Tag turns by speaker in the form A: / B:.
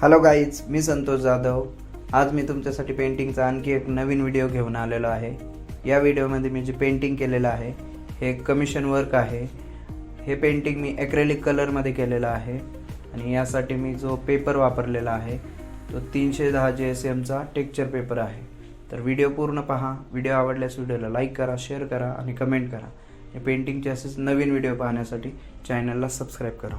A: Hello guys, मी संतोष जाधव। आज मी तुमच्यासाठी पेंटिंगचा आणखी एक नवीन व्हिडिओ घेऊन आलेलो आहे। या व्हिडिओमध्ये मी जे पेंटिंग केलेलं आहे हे कमिशन वर्क आहे। हे पेंटिंग मी ॲक्रेलिक कलरमध्ये केलेलं आहे आणि यासाठी मी जो पेपर वापरलेला आहे तो 310 GSMचा टेक्स्चर पेपर आहे। तर व्हिडिओ पूर्ण पहा। व्हिडिओ आवडल्यास व्हिडिओला लाईक करा, शेअर करा आणि कमेंट करा। हे पेंटिंगचे असेच नवीन व्हिडिओ पाहण्यासाठी चॅनलला सबस्क्राईब करा।